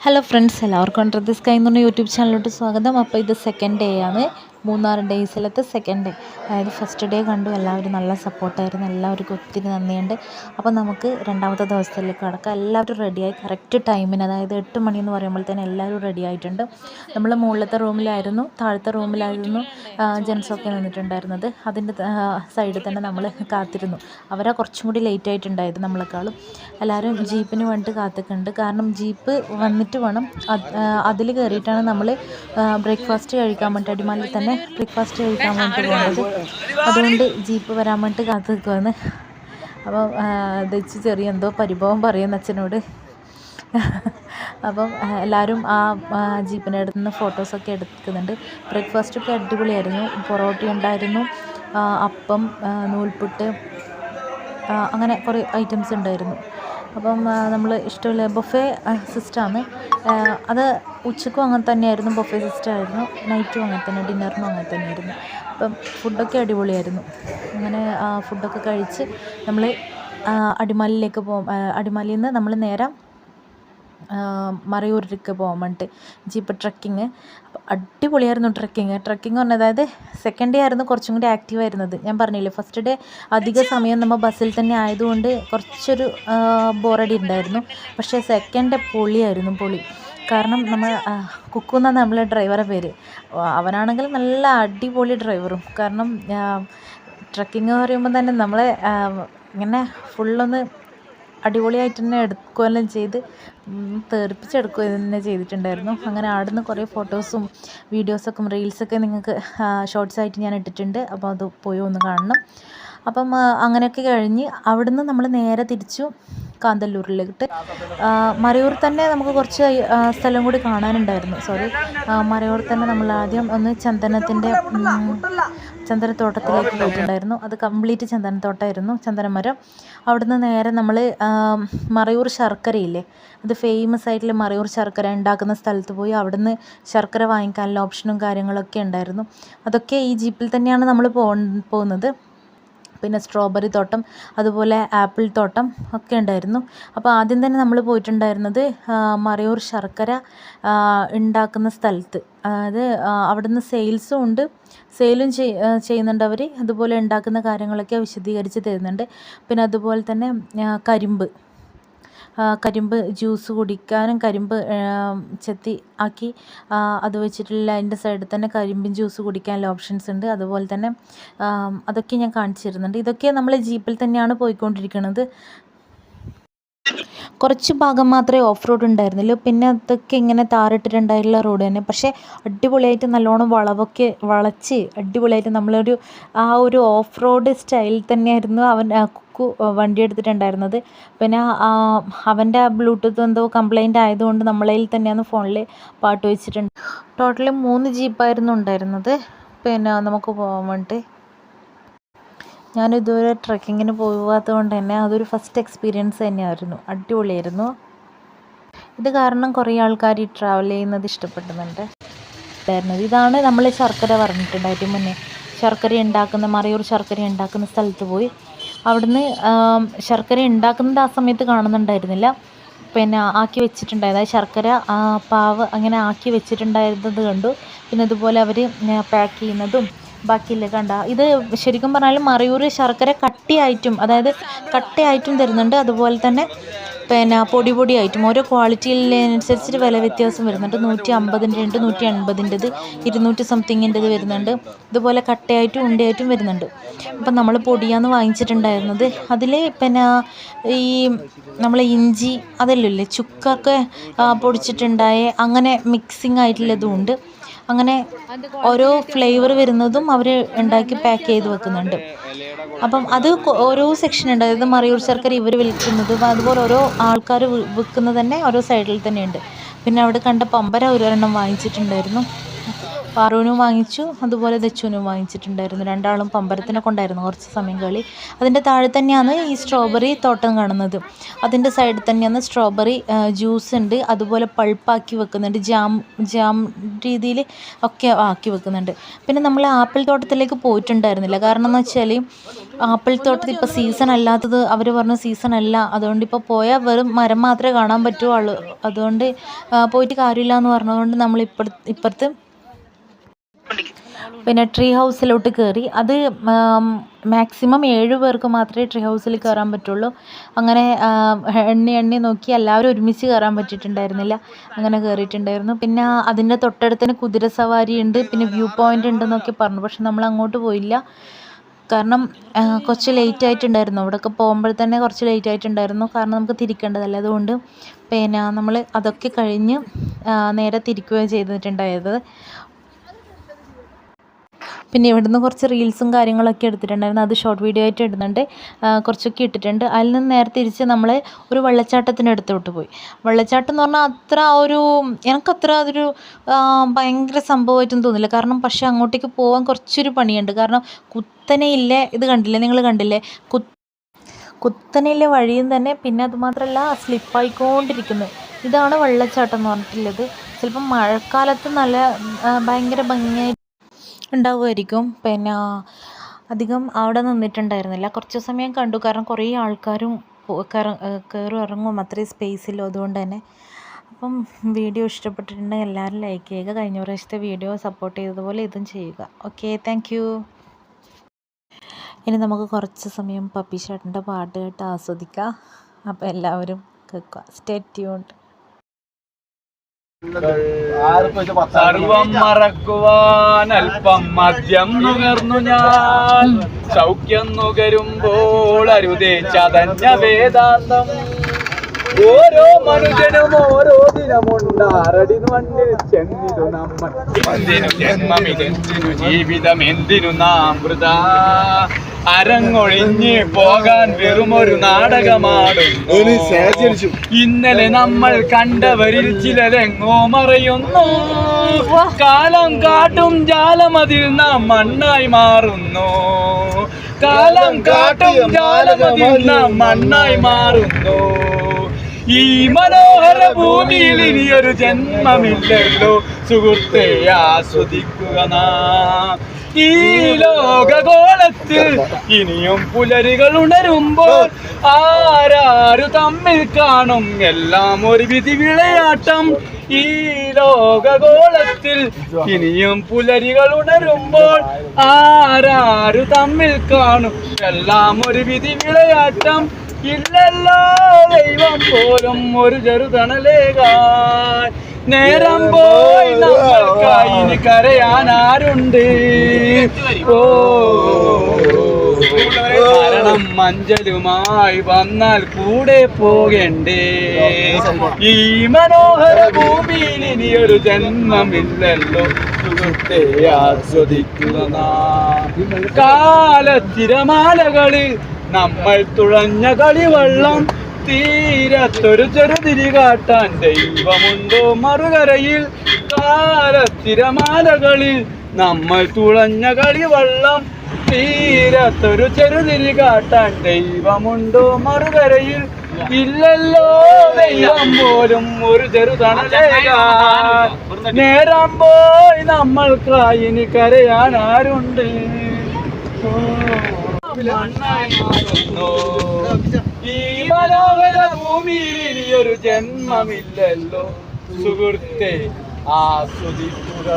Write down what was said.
Hello friends, എല്ലാവർക്കും under the sky എന്ന് പറഞ്ഞ യൂട്യൂബ് ചാനലിലോട്ട് സ്വാഗതം. അപ്പോൾ ഇത് സെക്കൻഡ് ഡേ ആണ്, മൂന്നാർ ഡേയ്സിലത്തെ സെക്കൻഡ് ഡേ. അതായത് ഫസ്റ്റ് ഡേ കണ്ടു, എല്ലാവരും നല്ല സപ്പോർട്ടായിരുന്നു, എല്ലാവർക്കും ഒത്തിരി നന്ദിയുണ്ട്. അപ്പോൾ നമുക്ക് രണ്ടാമത്തെ ദിവസത്തിലേക്ക് കടക്കാം. എല്ലാവരും റെഡിയായി കറക്റ്റ് ടൈമിന്, അതായത് 8 മണി എന്ന് പറയുമ്പോഴത്തേനും എല്ലാവരും റെഡി ആയിട്ടുണ്ട്. നമ്മൾ മുകളിലത്തെ റൂമിലായിരുന്നു, താഴത്തെ റൂമിലായിരുന്നു ജെൻസൊക്കെ നിന്നിട്ടുണ്ടായിരുന്നത്. അതിൻ്റെ സൈഡിൽ തന്നെ നമ്മൾ കാത്തിരുന്നു. അവരാ കുറച്ചും കൂടി ലേറ്റ് ആയിട്ടുണ്ടായിരുന്നു നമ്മളെക്കാളും. എല്ലാവരും ജീപ്പിന് വേണ്ടിയിട്ട് കാത്തിക്കുന്നുണ്ട്. കാരണം ജീപ്പ് വന്നിട്ട് വേണം, അതിൽ കയറിയിട്ടാണ് നമ്മൾ ബ്രേക്ക്ഫാസ്റ്റ് കഴിക്കാൻ വേണ്ടി, അടിമാലിയിൽ തന്നെ ബ്രേക്ക്ഫാസ്റ്റ് കഴിക്കാൻ വേണ്ടി പോകുന്നത്. അതുകൊണ്ട് ജീപ്പ് വരാൻ വേണ്ടി കാത്തു നിൽക്കുമെന്ന്. അപ്പോൾ ദച്ച് ചെറിയ എന്തോ പരിഭവം പറയുന്ന അച്ഛനോട്. അപ്പം എല്ലാവരും ആ ജീപ്പിൻ്റെ അടുത്ത് നിന്ന് ഫോട്ടോസൊക്കെ എടുക്കുന്നുണ്ട്. ബ്രേക്ക്ഫാസ്റ്റൊക്കെ അടിപൊളിയായിരുന്നു. പൊറോട്ട ഉണ്ടായിരുന്നു, അപ്പം, നൂൽപുട്ട്, അങ്ങനെ കുറേ ഐറ്റംസ് ഉണ്ടായിരുന്നു. അപ്പം നമ്മൾ ഇഷ്ടമില്ല, ബൊഫേ സിസ്റ്റമാണ് അത്. ഉച്ചക്കും അങ്ങനെ തന്നെയായിരുന്നു, ബൊഫേ സിസ്റ്റമായിരുന്നു. നൈറ്റും അങ്ങനെ തന്നെ, ഡിന്നറിനും അങ്ങനെ തന്നെയായിരുന്നു. അപ്പം ഫുഡൊക്കെ അടിപൊളിയായിരുന്നു. അങ്ങനെ ഫുഡൊക്കെ കഴിച്ച് നമ്മൾ അടിമാലിയിലേക്ക് അടിമാലിയിൽ നിന്ന് നമ്മൾ നേരെ മറയൂരിലേക്ക് പോകാൻ വേണ്ടിയിട്ട് ജീപ്പ് ട്രക്കിങ്. അപ്പോൾ അടിപൊളിയായിരുന്നു ട്രക്കിങ് പറഞ്ഞാൽ. അതായത് സെക്കൻഡ് ഡേ ആയിരുന്നു കുറച്ചും കൂടി ആക്റ്റീവ് ആയിരുന്നത്. ഞാൻ പറഞ്ഞില്ലേ, ഫസ്റ്റ് ഡേ അധിക സമയം നമ്മൾ ബസ്സിൽ തന്നെ ആയതുകൊണ്ട് കുറച്ചൊരു ബോറടി ഉണ്ടായിരുന്നു. പക്ഷേ സെക്കൻഡ് ഡേ പൊളി. കാരണം നമ്മൾ കുക്കു എന്നാണ് നമ്മളെ ഡ്രൈവറെ പേര്. അവനാണെങ്കിൽ നല്ല അടിപൊളി ഡ്രൈവറും. കാരണം ട്രക്കിങ് പറയുമ്പോൾ തന്നെ നമ്മളെ ഇങ്ങനെ ഫുള്ളൊന്ന് അടിപൊളിയായിട്ട് തന്നെ എടുക്കുകയെല്ലാം ചെയ്ത് തെറിപ്പിച്ചെടുക്കുക തന്നെ ചെയ്തിട്ടുണ്ടായിരുന്നു. അങ്ങനെ ആടുന്ന് കുറേ ഫോട്ടോസും വീഡിയോസൊക്കെ റീൽസൊക്കെ നിങ്ങൾക്ക് ഷോർട്സായിട്ട് ഞാൻ ഇട്ടിട്ടുണ്ട്. അപ്പോൾ അത് പോയി ഒന്ന് കാണണം. അപ്പം അങ്ങനെയൊക്കെ കഴിഞ്ഞ് അവിടുന്ന് നമ്മൾ നേരെ തിരിച്ചു കാന്തല്ലൂരിലേക്ക്. മറയൂർ തന്നെ നമുക്ക് കുറച്ച് സ്ഥലം കൂടി കാണാനുണ്ടായിരുന്നു. മറയൂർ തന്നെ നമ്മൾ ആദ്യം ഒന്ന് ചന്ദനത്തോട്ടത്തിലേക്ക് പോയിട്ടുണ്ടായിരുന്നു. അത് കംപ്ലീറ്റ് ചന്ദനത്തോട്ടമായിരുന്നു, ചന്ദനമരം. അവിടുന്ന് നേരെ നമ്മൾ മറയൂർ ശർക്കരയില്ലേ, അത് ഫേമസ് ആയിട്ടുള്ള മറയൂർ ശർക്കര ഉണ്ടാക്കുന്ന സ്ഥലത്ത് പോയി അവിടുന്ന് ശർക്കര വാങ്ങിക്കാനുള്ള ഓപ്ഷനും കാര്യങ്ങളൊക്കെ ഉണ്ടായിരുന്നു. അതൊക്കെ ഈ ജീപ്പിൽ തന്നെയാണ് നമ്മൾ പോകുന്നത്. പിന്നെ സ്ട്രോബെറി തോട്ടം, അതുപോലെ ആപ്പിൾ തോട്ടം ഒക്കെ ഉണ്ടായിരുന്നു. അപ്പോൾ ആദ്യം തന്നെ നമ്മൾ പോയിട്ടുണ്ടായിരുന്നത് മറയൂർ ശർക്കര ഉണ്ടാക്കുന്ന സ്ഥലത്ത്. അതായത് അവിടുന്ന് സെയിലും ചെയ്യുന്നുണ്ട് അവർ. അതുപോലെ ഉണ്ടാക്കുന്ന കാര്യങ്ങളൊക്കെ വിശദീകരിച്ച് തരുന്നുണ്ട്. പിന്നെ അതുപോലെ തന്നെ കരിമ്പ് ജ്യൂസ് കുടിക്കാനും, കരിമ്പ് ചെത്തി ആക്കി അത് വെച്ചിട്ടുള്ള അതിൻ്റെ സൈഡിൽ തന്നെ കരിമ്പിൻ ജ്യൂസ് കുടിക്കാനുള്ള ഓപ്ഷൻസ് ഉണ്ട്. അതുപോലെ തന്നെ അതൊക്കെ ഞാൻ കാണിച്ചു തരുന്നുണ്ട്. ഇതൊക്കെ നമ്മൾ ജീപ്പിൽ തന്നെയാണ് പോയിക്കൊണ്ടിരിക്കുന്നത്. കുറച്ച് ഭാഗം മാത്രമേ ഓഫ് റോഡ് ഉണ്ടായിരുന്നുള്ളൂ. പിന്നെ അതൊക്കെ ഇങ്ങനെ താറിട്ടിട്ടുണ്ടായിട്ടുള്ള റോഡ് തന്നെ. പക്ഷേ അടിപൊളിയായിട്ട് നല്ലോണം വളവൊക്കെ വളച്ച് അടിപൊളിയായിട്ട് നമ്മളൊരു ഒരു ഓഫ് റോഡ് സ്റ്റൈലിൽ തന്നെയായിരുന്നു കുക്കു വണ്ടി എടുത്തിട്ടുണ്ടായിരുന്നത്. പിന്നെ അവൻ്റെ ബ്ലൂടൂത്ത് എന്തോ കംപ്ലൈൻ്റ് ആയതുകൊണ്ട് നമ്മളതിൽ തന്നെയാണ് ഫോണിൽ പാട്ട് വെച്ചിട്ടുണ്ട്. ടോട്ടലി 3 ജീപ്പായിരുന്നു ഉണ്ടായിരുന്നത്. പിന്നെ നമുക്ക് പോകാൻ വേണ്ടി ഞാനിതുവരെ ട്രക്കിങ്ങിന് പോകാത്തത് കൊണ്ട് തന്നെ അതൊരു ഫസ്റ്റ് എക്സ്പീരിയൻസ് തന്നെയായിരുന്നു. അടിപൊളിയായിരുന്നു. ഇത് കാരണം കുറേ ആൾക്കാർ ഈ ട്രാവൽ ചെയ്യുന്നത് ഇഷ്ടപ്പെടുന്നുണ്ട്. ഇതാണ് നമ്മൾ ശർക്കര പറഞ്ഞിട്ടുണ്ടായിട്ട് മുന്നേ മറയൂർ ശർക്കര ഉണ്ടാക്കുന്ന സ്ഥലത്ത് പോയി. അവിടുന്ന് ശർക്കര ഉണ്ടാക്കുന്നത് ആ സമയത്ത് കാണുന്നുണ്ടായിരുന്നില്ല. പിന്നെ ആക്കി വെച്ചിട്ടുണ്ടായത്, അതായത് ശർക്കര പാവ് അങ്ങനെ ആക്കി വെച്ചിട്ടുണ്ടായിരുന്നത് കണ്ടു. പിന്നെ അതുപോലെ അവർ പാക്ക് ചെയ്യുന്നതും ബാക്കിയില്ല കണ്ട. ഇത് ശരിക്കും പറഞ്ഞാൽ മറയൂർ ശർക്കര കട്ടയായിട്ടും തരുന്നുണ്ട്. അതുപോലെ തന്നെ പിന്നെ പൊടിയായിട്ടും ഓരോ ക്വാളിറ്റിയിലനുസരിച്ചിട്ട് വില വ്യത്യാസം വരുന്നുണ്ട്. 150-ൻ്റെ ഉണ്ട്, 180-ൻ്റെത്, 200 സംതിങ്ങിൻ്റെത് വരുന്നുണ്ട്. ഇതുപോലെ കട്ടയായിട്ടും ഉണ്ടയായിട്ടും വരുന്നുണ്ട്. അപ്പം നമ്മൾ പൊടിയാന്ന് വാങ്ങിച്ചിട്ടുണ്ടായിരുന്നത്. അതിൽ പിന്നെ ഈ നമ്മളെ ഇഞ്ചി അതെല്ലാം ചുക്കൊക്കെ പൊടിച്ചിട്ടുണ്ടായ അങ്ങനെ മിക്സിങ് ആയിട്ടുള്ളതും ഉണ്ട്. അങ്ങനെ ഓരോ ഫ്ലേവർ വരുന്നതും അവർ ഉണ്ടാക്കി പാക്ക് ചെയ്ത് വെക്കുന്നുണ്ട്. അപ്പം അത് ഓരോ സെക്ഷൻ ഉണ്ട്. അതായത് മറയൂർ ശർക്കര ഇവർ വിൽക്കുന്നതും അതുപോലെ ഓരോ ആൾക്കാർ വിൽക്കുന്നത് തന്നെ ഓരോ സൈഡിൽ തന്നെയുണ്ട്. പിന്നെ അവിടെ കണ്ട പമ്പര ഒരെണ്ണം വാങ്ങിച്ചിട്ടുണ്ടായിരുന്നു. പാറുവിനും വാങ്ങിച്ചു, അതുപോലെ ദച്ചുവിനും വാങ്ങിച്ചിട്ടുണ്ടായിരുന്നു. രണ്ടാളും പമ്പരത്തിനെ കൊണ്ടായിരുന്നു കുറച്ച് സമയം കളി. അതിൻ്റെ താഴെ തന്നെയാണ് ഈ സ്ട്രോബെറി തോട്ടം കാണുന്നത്. അതിൻ്റെ സൈഡിൽ തന്നെയാണ് സ്ട്രോബെറി ജ്യൂസ് ഉണ്ട്. അതുപോലെ പൾപ്പാക്കി വെക്കുന്നുണ്ട്, ജാം രീതിയിൽ ഒക്കെ ആക്കി വെക്കുന്നുണ്ട്. പിന്നെ നമ്മൾ ആപ്പിൾ തോട്ടത്തിലേക്ക് പോയിട്ടുണ്ടായിരുന്നില്ല. കാരണം എന്ന് വെച്ചാൽ ആപ്പിൾ തോട്ടത്തിൽ ഇപ്പോൾ സീസൺ അല്ലാത്തത് അവർ പറഞ്ഞു സീസൺ അല്ല, അതുകൊണ്ട് ഇപ്പോൾ പോയാൽ വെറും മരം മാത്രമേ കാണാൻ പറ്റുള്ളൂ, അതുകൊണ്ട് പോയിട്ട് കാര്യമില്ല എന്ന് പറഞ്ഞതുകൊണ്ട് നമ്മൾ ഇപ്പുറത്ത് പിന്നെ ട്രീ ഹൗസിലോട്ട് കയറി. അത് മാക്സിമം 7 പേർക്ക് മാത്രമേ ട്രീ ഹൗസിൽ കയറാൻ പറ്റുള്ളൂ. അങ്ങനെ എണ്ണി നോക്കി എല്ലാവരും ഒരുമിച്ച് കയറാൻ പറ്റിയിട്ടുണ്ടായിരുന്നില്ല, അങ്ങനെ കയറിയിട്ടുണ്ടായിരുന്നു. പിന്നെ അതിൻ്റെ തൊട്ടടുത്തന്നെ കുതിര സവാരി ഉണ്ട്, പിന്നെ വ്യൂ പോയിൻ്റ് ഉണ്ടെന്നൊക്കെ പറഞ്ഞു. പക്ഷെ നമ്മൾ അങ്ങോട്ട് പോയില്ല, കാരണം കുറച്ച് ലേറ്റ് ആയിട്ടുണ്ടായിരുന്നു. അവിടെയൊക്കെ പോകുമ്പോൾ തന്നെ കുറച്ച് ലേറ്റ് ആയിട്ടുണ്ടായിരുന്നു, കാരണം നമുക്ക് തിരിക്കേണ്ടതല്ല. അതുകൊണ്ട് പിന്നെ നമ്മൾ അതൊക്കെ കഴിഞ്ഞ് നേരെ തിരിക്കുകയും ചെയ്തിട്ടുണ്ടായത്. പിന്നെ ഇവിടുന്ന് കുറച്ച് റീൽസും കാര്യങ്ങളൊക്കെ എടുത്തിട്ടുണ്ടായിരുന്നു, അത് ഷോർട്ട് വീഡിയോ ആയിട്ട് ഇടുന്നുണ്ട്, കുറച്ചൊക്കെ ഇട്ടിട്ടുണ്ട്. അതിൽ നിന്ന് നേരെ തിരിച്ച് നമ്മൾ ഒരു വെള്ളച്ചാട്ടത്തിൻ്റെ അടുത്തോട്ട് പോയി. വെള്ളച്ചാട്ടം എന്ന് പറഞ്ഞാൽ എനിക്കത്ര അതൊരു ഭയങ്കര സംഭവമായിട്ടൊന്നും തോന്നില്ല, കാരണം പക്ഷേ അങ്ങോട്ടേക്ക് പോകാൻ കുറച്ചൊരു പണിയുണ്ട്. കാരണം കുത്തനെയില്ലേ, ഇത് കണ്ടില്ലേ, നിങ്ങൾ കണ്ടില്ലേ, കുത്തനെയിലെ വഴിയും തന്നെ, പിന്നെ അതുമാത്രമല്ല സ്ലിപ്പായിക്കൊണ്ടിരിക്കുന്നത്. ഇതാണ് വെള്ളച്ചാട്ടം എന്ന് പറഞ്ഞിട്ടുള്ളത്. ചിലപ്പം മഴക്കാലത്ത് നല്ല ഭയങ്കര ഭംഗിയായി ഉണ്ടാവുമായിരിക്കും. പിന്നെ അധികം അവിടെ നിന്നിട്ടുണ്ടായിരുന്നില്ല, കുറച്ച് സമയം കണ്ടു, കാരണം കുറേ ആൾക്കാരും കയറും ഇറങ്ങും, അത്രയും സ്പേസില്ലോ, അതുകൊണ്ട് തന്നെ. അപ്പം വീഡിയോ ഇഷ്ടപ്പെട്ടിട്ടുണ്ടെങ്കിൽ എല്ലാവരും ലൈക്ക് ചെയ്യുക, കഴിഞ്ഞ പ്രാവശ്യത്തെ വീഡിയോ സപ്പോർട്ട് ചെയ്തതുപോലെ ഇതും ചെയ്യുക. Okay, thank you. ഇനി നമുക്ക് കുറച്ച് സമയം പപ്പി ചേട്ടൻ്റെ പാട്ട് കേട്ട് ആസ്വദിക്കാം. അപ്പോൾ എല്ലാവരും കേൾക്കുക, സ്റ്റേ ട്യൂൺഡ്. സർവം മറക്കുവാൻ അല്പം മദ്യം നുകർന്നു ഞാൻ, സൗഖ്യം നുകരുമ്പോൾ അരുതേ ചതഞ്ഞ വേദാന്തം. ഓരോ മനുഷ്യനും ഓരോ ദിനമുണ്ടാറടി മണ്ണിൽ ചെന്നിതു നമ്മൾ. എന്തിനു ജന്മമിതെന്തിനു ജീവിതം, എന്തിനു നാം വൃഥാ, അരങ്ങൊഴിഞ്ഞ് പോകാൻ വെറുമൊരു നാടകമാടുന്നു. ഇന്നലെ നമ്മൾ കണ്ടവരിൽ ചിലരെങ്ങോ മറയുന്നു, കാലം കാട്ടും ജാലമതിൽ നാം മണ്ണായി മാറുന്നു. കാലം കാട്ടും ജാലമതിൽ നാം മണ്ണായി മാറുന്നു. ഈ മനോഹര ഭൂമിയിൽ ഇനിയൊരു ജന്മമില്ലല്ലോ സുഹൃത്തെ, ആസ്വദിക്കുക നാം ഈ ലോകഗോളത്തിൽ. ഇനിയും പുലരികൾ ഉണരുമ്പോൾ ആരാരു തമ്മിൽ കാണും, എല്ലാം ഒരു വിധി വിളയാട്ടം. ഈ ലോകഗോളത്തിൽ ഇനിയും പുലരികൾ ഉണരുമ്പോൾ ആരാരു തമ്മിൽ കാണും, എല്ലാം ഒരു വിധി വിളയാട്ടം. ഇല്ലല്ലോ ദൈവം പോലും ഒരു ചെറുതണലേകാൻ, നേരം പോയി നമ്മൾക്കായി ഇനി കരയാൻ ആരുണ്ട്. ഓ മരണം മഞ്ചലുമായി വന്നാൽ കൂടെ പോകണ്ടേ, ഈ മനോഹര ഭൂമിയിൽ ഇനിയൊരു ജന്മമില്ലല്ലോ സുഹൃത്തെ, ആസ്വദിക്കുക നാം. കാലത്തിരമാലകളിൽ നമ്മൾ തുഴഞ്ഞ കളിവള്ളം, തീരത്തൊരു ചെറുതിരി കാട്ടാൻ ദൈവമുണ്ടോ മറുകരയിൽ. കാലത്തിരമാലകളിൽ നമ്മൾ തുഴഞ്ഞ കളിവള്ളം, തീരത്തൊരു ചെറുതിരി കാട്ടാൻ ദൈവമുണ്ടോ മറുകരയിൽ. ഇല്ലല്ലോ ദൈവം പോലും ഒരു ചെറുതണലേകാൻ, നേരം പോയി നമ്മൾക്കായി ഇനി കരയാൻ ആരുണ്ട്. ഈ മനോഹര ഭൂമിയിൽ ഇനിയൊരു ജന്മമില്ലല്ലോ സുഹൃത്തെ, ആസ്വദിക്കുക.